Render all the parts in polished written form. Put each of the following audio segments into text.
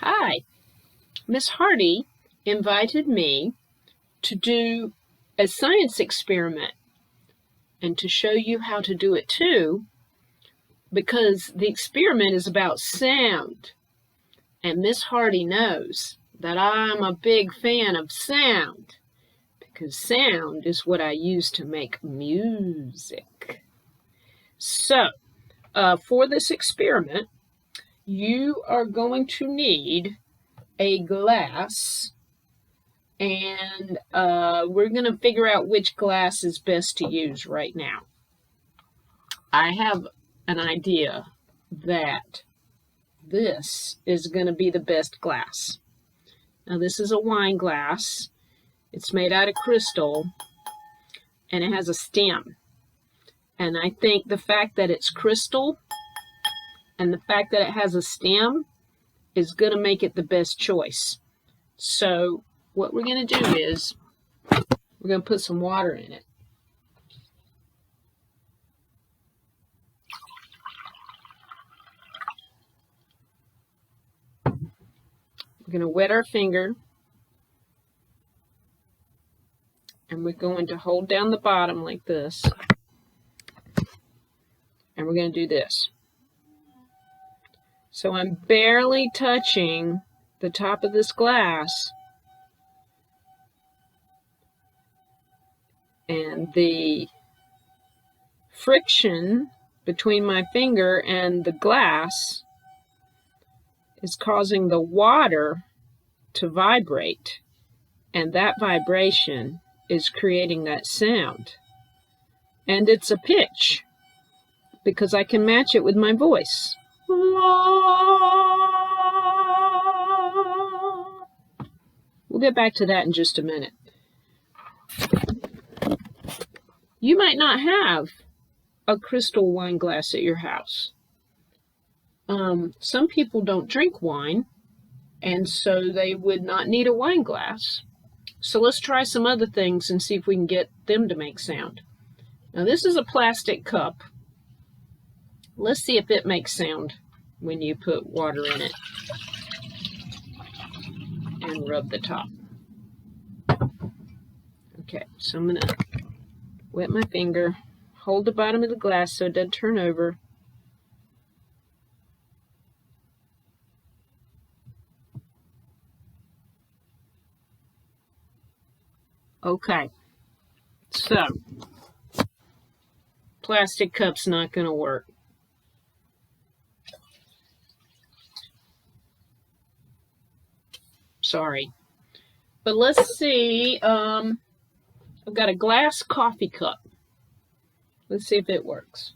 Hi, Miss Hardy invited me to do a science experiment and to show you how to do it too, because the experiment is about sound. And Miss Hardy knows that I'm a big fan of sound because sound is what I use to make music. So, for this experiment, you are going to need a glass, and we're going to figure out which glass is best to use right now. I have an idea that this is going to be the best glass. Now, this is a wine glass. It's made out of crystal, and it has a stem. And I think the fact that it's crystal and the fact that it has a stem is going to make it the best choice. So what we're going to do is we're going to put some water in it. We're going to wet our finger, and we're going to hold down the bottom like this, and we're going to do this. So I'm barely touching the top of this glass, and the friction between my finger and the glass is causing the water to vibrate, and that vibration is creating that sound. And it's a pitch because I can match it with my voice. We'll get back to that in just a minute. You might not have a crystal wine glass at your house. Some people don't drink wine, and so they would not need a wine glass. So let's try some other things and see if we can get them to make sound. Now, this is a plastic cup. Let's see if it makes sound when you put water in it and rub the top. Okay, so I'm going to wet my finger, hold the bottom of the glass so it doesn't turn over. Okay, so plastic cup's not going to work. Sorry. But let's see, I've got a glass coffee cup. Let's see if it works.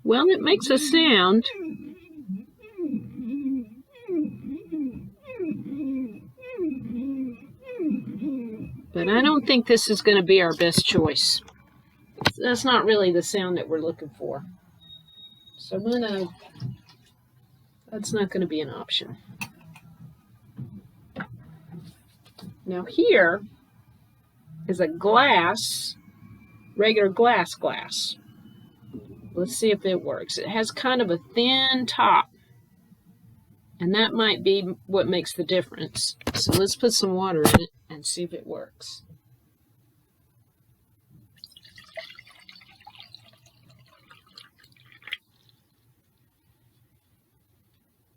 Well, it makes a sound. But I don't think this is going to be our best choice. That's not really the sound that we're looking for. So that's not going to be an option. Now here is a glass, regular glass. Let's see if it works. It has kind of a thin top, and that might be what makes the difference. So let's put some water in it and see if it works.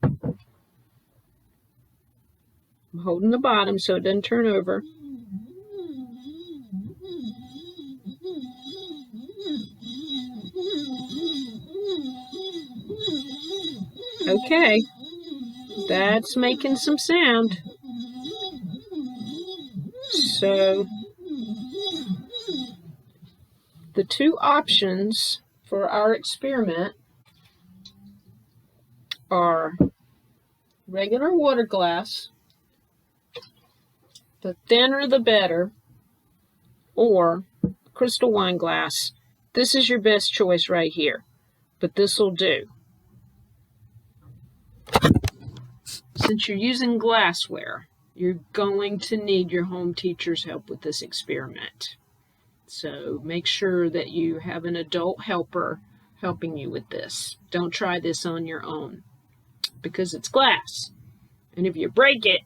I'm holding the bottom so it doesn't turn over. Okay, that's making some sound. So the two options for our experiment are regular water glass, the thinner the better, or crystal wine glass. This is your best choice right here. but this will do. Since you're using glassware, you're going to need your home teacher's help with this experiment. So make sure that you have an adult helper helping you with this. Don't try this on your own because it's glass. And if you break it,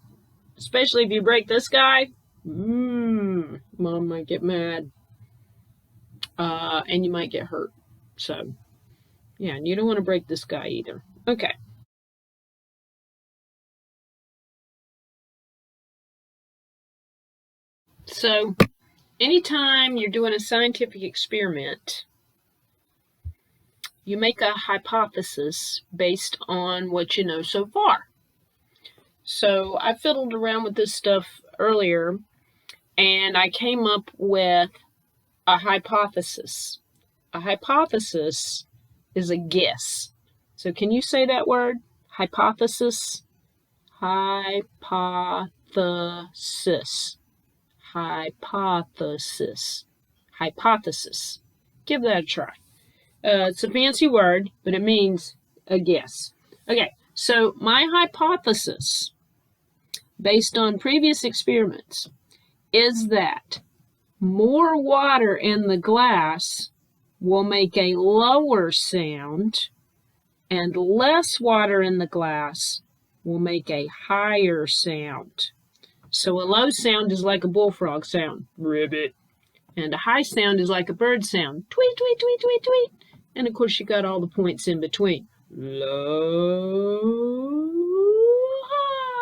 especially if you break this guy, Mom might get mad. And you might get hurt. So, yeah, and you don't want to break this guy either. Okay. So, anytime you're doing a scientific experiment, you make a hypothesis based on what you know so far. So, I fiddled around with this stuff earlier, and I came up with a hypothesis. A hypothesis is a guess. So can you say that word? Hypothesis? Hypothesis. Hypothesis. Hypothesis. Give that a try. It's a fancy word, but it means a guess. Okay, so my hypothesis, based on previous experiments, is that more water in the glass will make a lower sound, and less water in the glass will make a higher sound. So a low sound is like a bullfrog sound, ribbit, and a high sound is like a bird sound, tweet, tweet, tweet, tweet, tweet. And of course you got all the points in between. Low, high,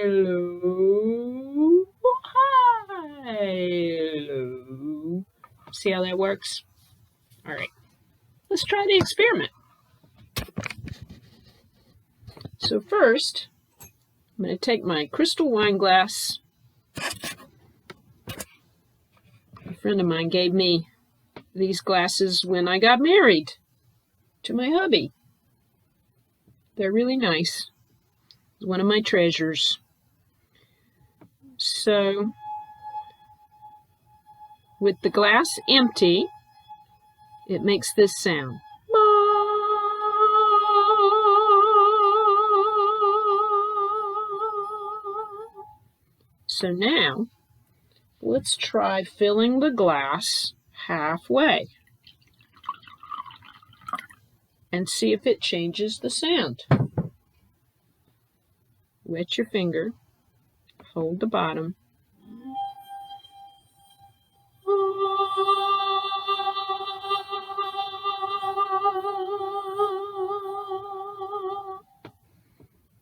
low, high, low. See how that works? All right, let's try the experiment. So first, I'm going to take my crystal wine glass. A friend of mine gave me these glasses when I got married to my hubby. They're really nice. It's one of my treasures. So, with the glass empty, it makes this sound. So now, let's try filling the glass halfway and see if it changes the sound. Wet your finger, hold the bottom.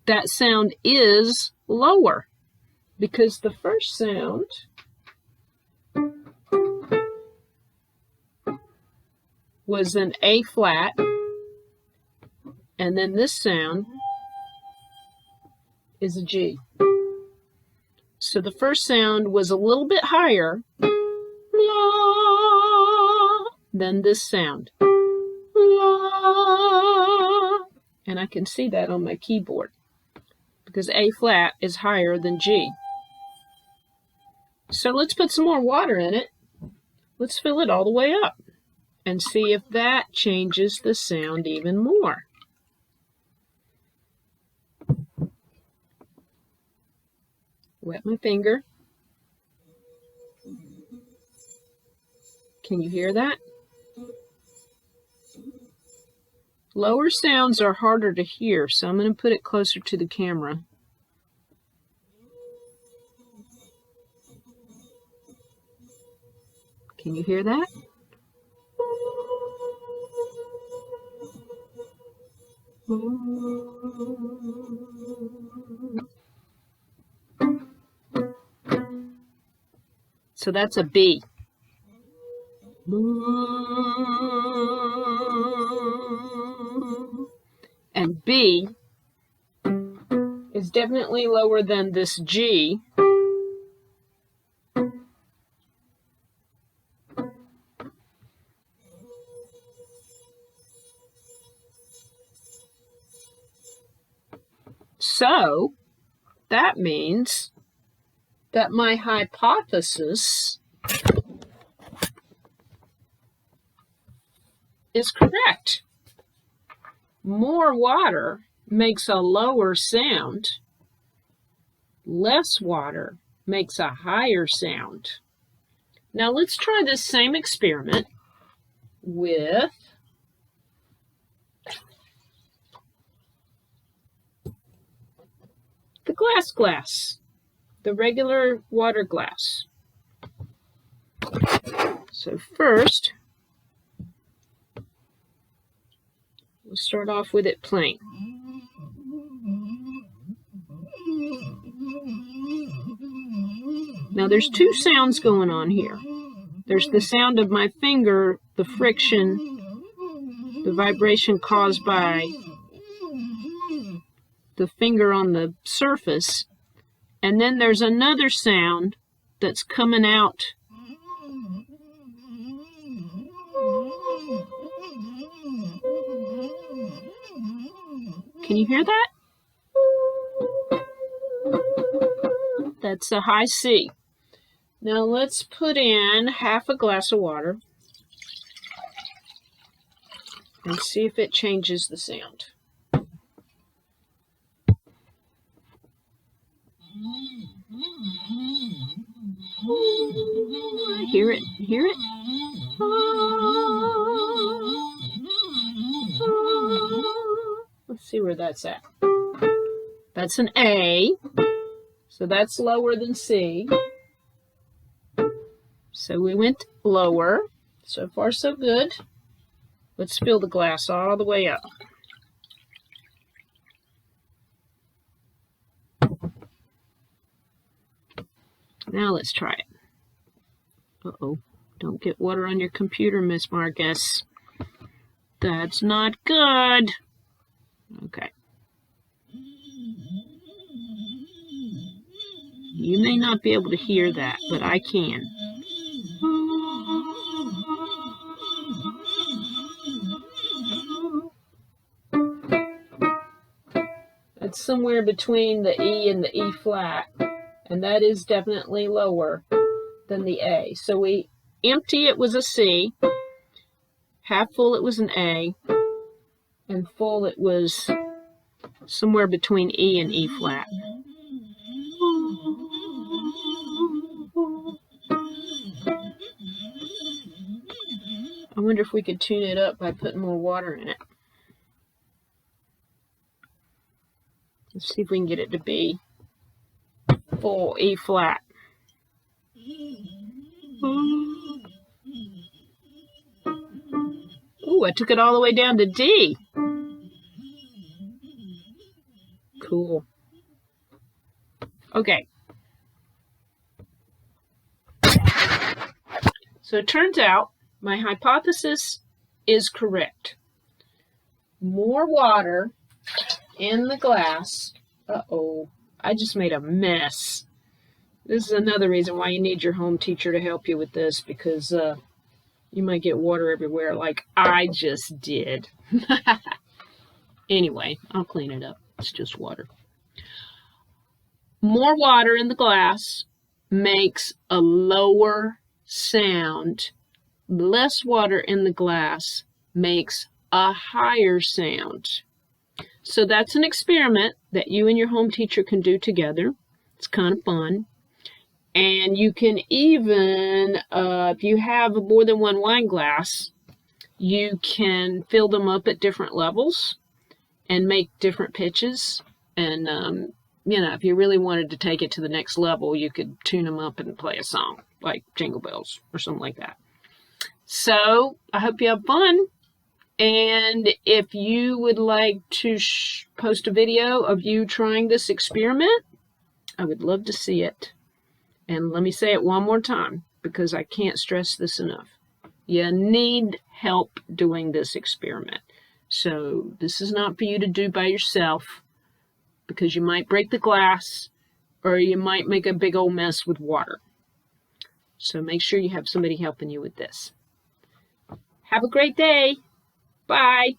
That sound is lower because the first sound was an A flat, and then this sound is a G. So the first sound was a little bit higher than this sound. And I can see that on my keyboard because A flat is higher than G. So let's put some more water in it. Let's fill it all the way up and see if that changes the sound even more. Wet my finger. Can you hear that? Lower sounds are harder to hear, so I'm going to put it closer to the camera. Can you hear that? So that's a B. And B is definitely lower than this G. So that means that my hypothesis is correct. More water makes a lower sound. Less water makes a higher sound. Now let's try this same experiment with the glass, the regular water glass. So first, we'll start off with it plain. Now there's two sounds going on here. There's the sound of my finger, the friction, the vibration caused by the finger on the surface, and then there's another sound that's coming out. Can you hear that? That's a high C. Now let's put in half a glass of water and see if it changes the sound. Hear it? Hear it? Let's see where that's at. That's an A, so that's lower than C. So we went lower. So far, so good. Let's fill the glass all the way up. Now let's try it. Uh-oh. Don't get water on your computer, Miss Marcus. That's not good. Okay. You may not be able to hear that, but I can. It's somewhere between the E and the E flat, and that is definitely lower than the A. So we empty it was a C, half full it was an A, and full it was somewhere between E and E flat. I wonder if we could tune it up by putting more water in it. Let's see if we can get it to be full E flat. Ooh, I took it all the way down to D. Cool. Okay. So it turns out my hypothesis is correct. More water in the glass. Uh-oh, I just made a mess. This is another reason why you need your home teacher to help you with this, because you might get water everywhere like I just did. Anyway, I'll clean it up. It's just water. More water in the glass makes a lower sound. Less water in the glass makes a higher sound. So that's an experiment that you and your home teacher can do together. It's kind of fun. And you can even, if you have more than one wine glass, you can fill them up at different levels and make different pitches. And, you know, if you really wanted to take it to the next level, you could tune them up and play a song like Jingle Bells or something like that. So I hope you have fun. And if you would like to post a video of you trying this experiment, I would love to see it. And let me say it one more time, because I can't stress this enough. You need help doing this experiment. So this is not for you to do by yourself, because you might break the glass or you might make a big old mess with water. So make sure you have somebody helping you with this. Have a great day. Bye.